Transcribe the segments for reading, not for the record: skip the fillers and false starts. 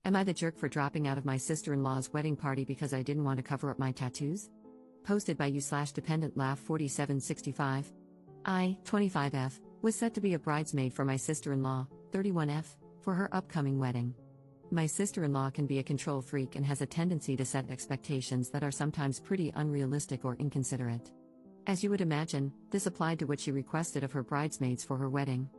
Am I the jerk for dropping out of my sister-in-law's wedding party because I didn't want to cover up my tattoos? Posted by you/dependent laugh 4765. I, 25F, was set to be a bridesmaid for my sister-in-law, 31F, for her upcoming wedding. My sister-in-law can be a control freak and has a tendency to set expectations that are sometimes pretty unrealistic or inconsiderate. As you would imagine, this applied to what she requested of her bridesmaids for her wedding.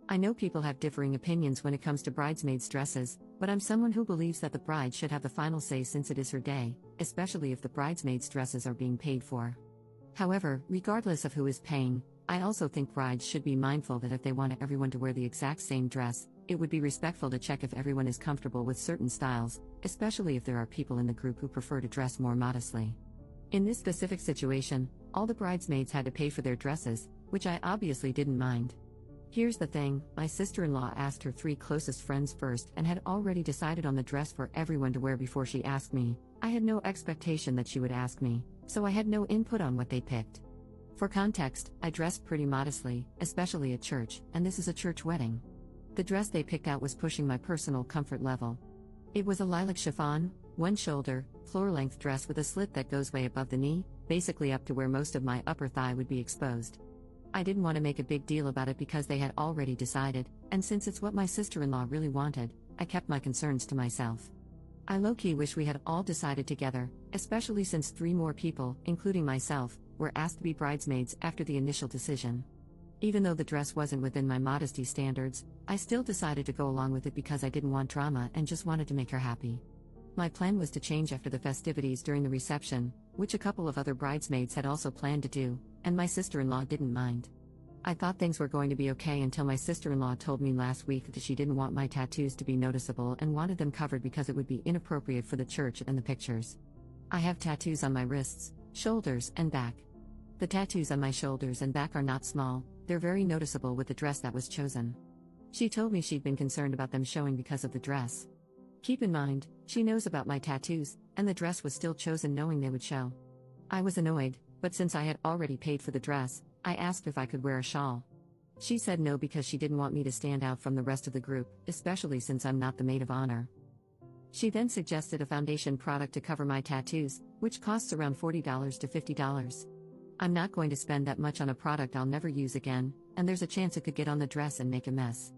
I know people have differing opinions when it comes to bridesmaids' dresses, but I'm someone who believes that the bride should have the final say since it is her day, especially if the bridesmaids' dresses are being paid for. However, regardless of who is paying, I also think brides should be mindful that if they want everyone to wear the exact same dress, it would be respectful to check if everyone is comfortable with certain styles, especially if there are people in the group who prefer to dress more modestly. In this specific situation, all the bridesmaids had to pay for their dresses, which I obviously didn't mind. Here's the thing, my sister-in-law asked her 3 closest friends first and had already decided on the dress for everyone to wear before she asked me. I had no expectation that she would ask me, so I had no input on what they picked. For context, I dressed pretty modestly, especially at church, and this is a church wedding. The dress they picked out was pushing my personal comfort level. It was a lilac chiffon, one-shoulder, floor-length dress with a slit that goes way above the knee, basically up to where most of my upper thigh would be exposed. I didn't want to make a big deal about it because they had already decided, and since it's what my sister-in-law really wanted, I kept my concerns to myself. I low-key wish we had all decided together, especially since 3 more people, including myself, were asked to be bridesmaids after the initial decision. Even though the dress wasn't within my modesty standards, I still decided to go along with it because I didn't want drama and just wanted to make her happy. My plan was to change after the festivities during the reception, which a couple of other bridesmaids had also planned to do, and my sister-in-law didn't mind. I thought things were going to be okay until my sister-in-law told me last week that she didn't want my tattoos to be noticeable and wanted them covered because it would be inappropriate for the church and the pictures. I have tattoos on my wrists, shoulders, and back. The tattoos on my shoulders and back are not small, they're very noticeable with the dress that was chosen. She told me she'd been concerned about them showing because of the dress. Keep in mind, she knows about my tattoos, and the dress was still chosen knowing they would show. I was annoyed, but since I had already paid for the dress, I asked if I could wear a shawl. She said no because she didn't want me to stand out from the rest of the group, especially since I'm not the maid of honor. She then suggested a foundation product to cover my tattoos, which costs around $40 to $50. I'm not going to spend that much on a product I'll never use again, and there's a chance it could get on the dress and make a mess.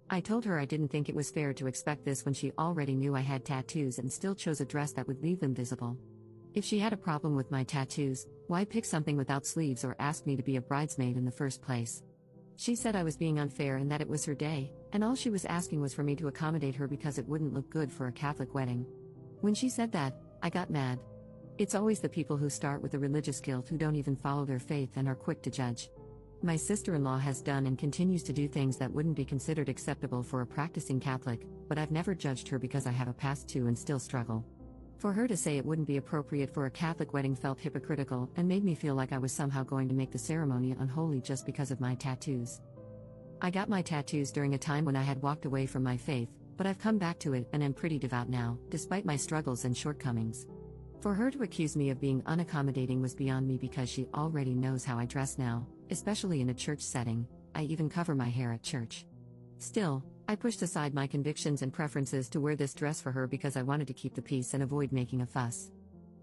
I told her I didn't think it was fair to expect this when she already knew I had tattoos and still chose a dress that would leave them visible. If she had a problem with my tattoos, why pick something without sleeves or ask me to be a bridesmaid in the first place? She said I was being unfair and that it was her day, and all she was asking was for me to accommodate her because it wouldn't look good for a Catholic wedding. When she said that, I got mad. It's always the people who start with the religious guilt who don't even follow their faith and are quick to judge. My sister-in-law has done and continues to do things that wouldn't be considered acceptable for a practicing Catholic, but I've never judged her because I have a past too and still struggle. For her to say it wouldn't be appropriate for a Catholic wedding felt hypocritical and made me feel like I was somehow going to make the ceremony unholy just because of my tattoos. I got my tattoos during a time when I had walked away from my faith, but I've come back to it and am pretty devout now, despite my struggles and shortcomings. For her to accuse me of being unaccommodating was beyond me because she already knows how I dress now, especially in a church setting. I even cover my hair at church. Still, I pushed aside my convictions and preferences to wear this dress for her because I wanted to keep the peace and avoid making a fuss.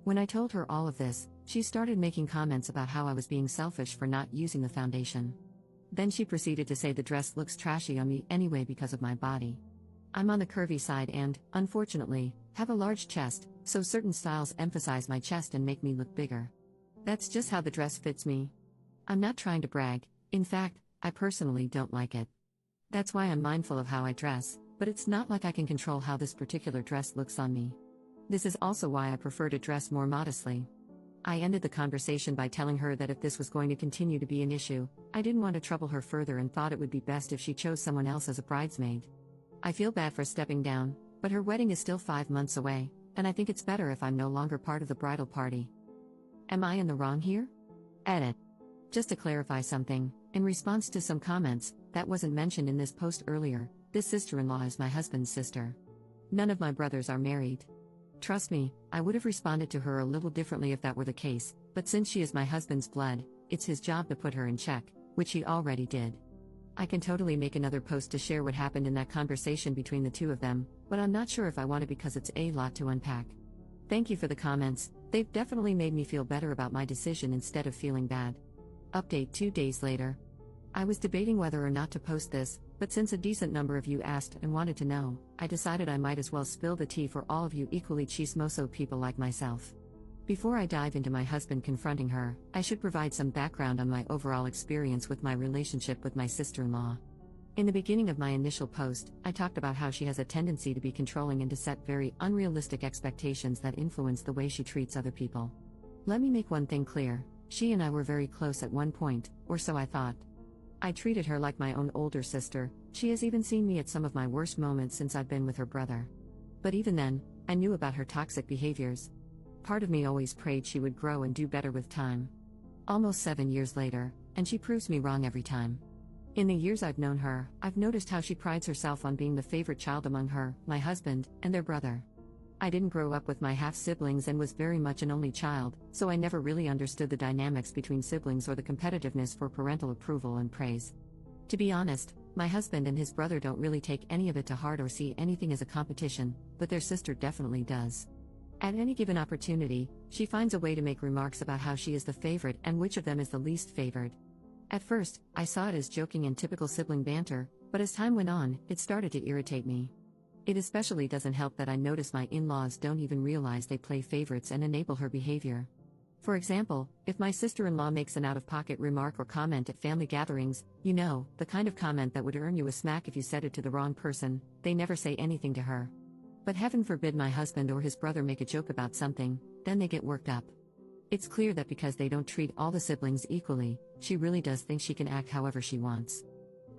When I told her all of this, she started making comments about how I was being selfish for not using the foundation. Then she proceeded to say the dress looks trashy on me anyway because of my body. I'm on the curvy side and, unfortunately, have a large chest, so certain styles emphasize my chest and make me look bigger. That's just how the dress fits me. I'm not trying to brag, in fact, I personally don't like it. That's why I'm mindful of how I dress, but it's not like I can control how this particular dress looks on me. This is also why I prefer to dress more modestly. I ended the conversation by telling her that if this was going to continue to be an issue, I didn't want to trouble her further and thought it would be best if she chose someone else as a bridesmaid. I feel bad for stepping down, but her wedding is still 5 months away, and I think it's better if I'm no longer part of the bridal party. Am I in the wrong here? Edit. Just to clarify something, in response to some comments that wasn't mentioned in this post earlier, this sister-in-law is my husband's sister. None of my brothers are married. Trust me, I would have responded to her a little differently if that were the case, but since she is my husband's blood, it's his job to put her in check, which he already did. I can totally make another post to share what happened in that conversation between the two of them, but I'm not sure if I want to because it's a lot to unpack. Thank you for the comments, they've definitely made me feel better about my decision instead of feeling bad. Update 2 days later. I was debating whether or not to post this, but since a decent number of you asked and wanted to know, I decided I might as well spill the tea for all of you equally chismoso people like myself. Before I dive into my husband confronting her, I should provide some background on my overall experience with my relationship with my sister-in-law. In the beginning of my initial post, I talked about how she has a tendency to be controlling and to set very unrealistic expectations that influence the way she treats other people. Let me make one thing clear, she and I were very close at one point, or so I thought. I treated her like my own older sister, she has even seen me at some of my worst moments since I've been with her brother. But even then, I knew about her toxic behaviors. Part of me always prayed she would grow and do better with time. Almost 7 years later, and she proves me wrong every time. In the years I've known her, I've noticed how she prides herself on being the favorite child among her, my husband, and their brother. I didn't grow up with my half-siblings and was very much an only child, so I never really understood the dynamics between siblings or the competitiveness for parental approval and praise. To be honest, my husband and his brother don't really take any of it to heart or see anything as a competition, but their sister definitely does. At any given opportunity, she finds a way to make remarks about how she is the favorite and which of them is the least favored. At first, I saw it as joking and typical sibling banter, but as time went on, it started to irritate me. It especially doesn't help that I notice my in-laws don't even realize they play favorites and enable her behavior. For example, if my sister-in-law makes an out-of-pocket remark or comment at family gatherings, you know, the kind of comment that would earn you a smack if you said it to the wrong person, they never say anything to her. But heaven forbid my husband or his brother make a joke about something, then they get worked up. It's clear that because they don't treat all the siblings equally, she really does think she can act however she wants.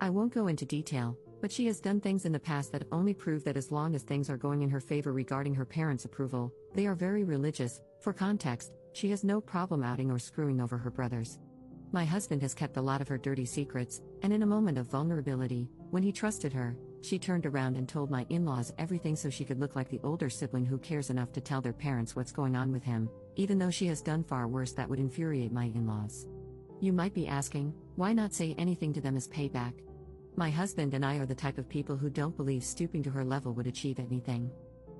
I won't go into detail, but she has done things in the past that only prove that as long as things are going in her favor regarding her parents' approval, they are very religious. For context, she has no problem outing or screwing over her brothers. My husband has kept a lot of her dirty secrets, and in a moment of vulnerability, when he trusted her, she turned around and told my in-laws everything so she could look like the older sibling who cares enough to tell their parents what's going on with him, even though she has done far worse that would infuriate my in-laws. You might be asking, why not say anything to them as payback? My husband and I are the type of people who don't believe stooping to her level would achieve anything.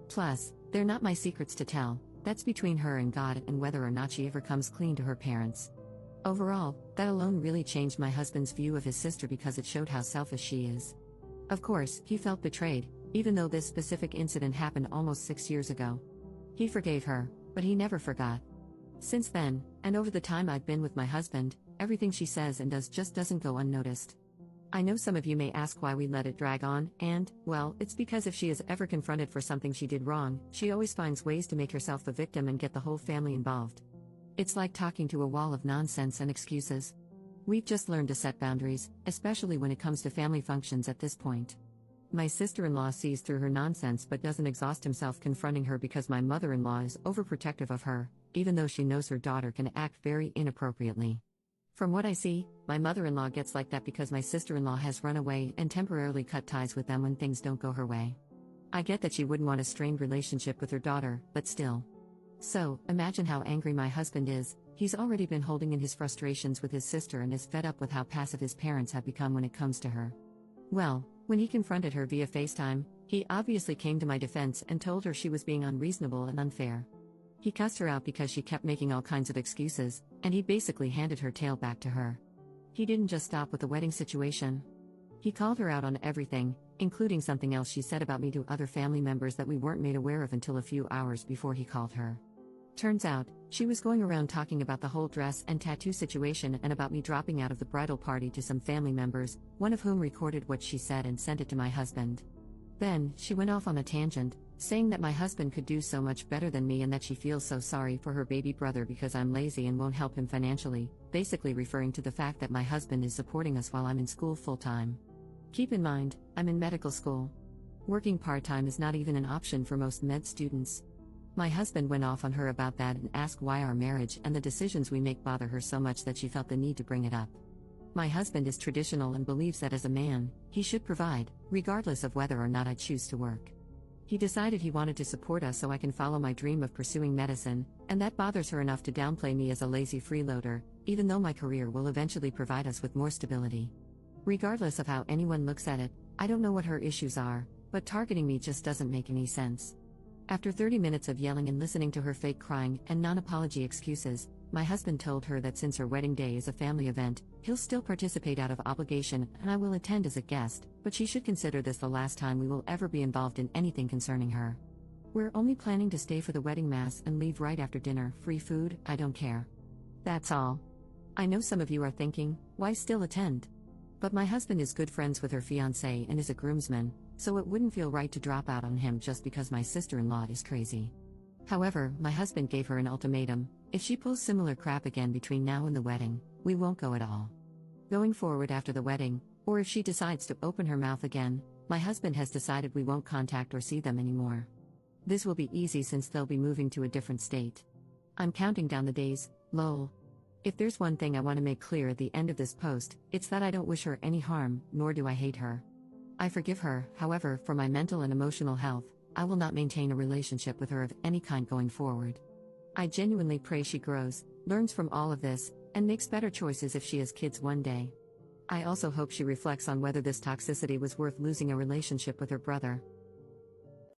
Plus, they're not my secrets to tell, that's between her and God and whether or not she ever comes clean to her parents. Overall, that alone really changed my husband's view of his sister because it showed how selfish she is. Of course, he felt betrayed, even though this specific incident happened almost 6 years ago. He forgave her, but he never forgot. Since then, and over the time I've been with my husband, everything she says and does just doesn't go unnoticed. I know some of you may ask why we let it drag on, and, well, it's because if she is ever confronted for something she did wrong, she always finds ways to make herself the victim and get the whole family involved. It's like talking to a wall of nonsense and excuses. We've just learned to set boundaries, especially when it comes to family functions at this point. My sister-in-law sees through her nonsense but doesn't exhaust himself confronting her because my mother-in-law is overprotective of her, even though she knows her daughter can act very inappropriately. From what I see, my mother-in-law gets like that because my sister-in-law has run away and temporarily cut ties with them when things don't go her way. I get that she wouldn't want a strained relationship with her daughter, but still. So, imagine how angry my husband is. He's already been holding in his frustrations with his sister and is fed up with how passive his parents have become when it comes to her. Well, when he confronted her via FaceTime, he obviously came to my defense and told her she was being unreasonable and unfair. He cussed her out because she kept making all kinds of excuses, and he basically handed her tail back to her. He didn't just stop with the wedding situation. He called her out on everything, including something else she said about me to other family members that we weren't made aware of until a few hours before he called her. Turns out, she was going around talking about the whole dress and tattoo situation and about me dropping out of the bridal party to some family members, one of whom recorded what she said and sent it to my husband. Then, she went off on a tangent, saying that my husband could do so much better than me and that she feels so sorry for her baby brother because I'm lazy and won't help him financially, basically referring to the fact that my husband is supporting us while I'm in school full-time. Keep in mind, I'm in medical school. Working part-time is not even an option for most med students. My husband went off on her about that and asked why our marriage and the decisions we make bother her so much that she felt the need to bring it up. My husband is traditional and believes that as a man, he should provide, regardless of whether or not I choose to work. He decided he wanted to support us so I can follow my dream of pursuing medicine, and that bothers her enough to downplay me as a lazy freeloader, even though my career will eventually provide us with more stability. Regardless of how anyone looks at it, I don't know what her issues are, but targeting me just doesn't make any sense. After 30 minutes of yelling and listening to her fake crying and non-apology excuses, my husband told her that since her wedding day is a family event, he'll still participate out of obligation and I will attend as a guest, but she should consider this the last time we will ever be involved in anything concerning her. We're only planning to stay for the wedding mass and leave right after dinner, free food, I don't care. That's all. I know some of you are thinking, why still attend? But my husband is good friends with her fiancé and is a groomsman, so it wouldn't feel right to drop out on him just because my sister-in-law is crazy. However, my husband gave her an ultimatum: if she pulls similar crap again between now and the wedding, we won't go at all. Going forward after the wedding, or if she decides to open her mouth again, my husband has decided we won't contact or see them anymore. This will be easy since they'll be moving to a different state. I'm counting down the days, lol. If there's one thing I want to make clear at the end of this post, it's that I don't wish her any harm, nor do I hate her. I forgive her, however, for my mental and emotional health, I will not maintain a relationship with her of any kind going forward. I genuinely pray she grows, learns from all of this, and makes better choices if she has kids one day. I also hope she reflects on whether this toxicity was worth losing a relationship with her brother.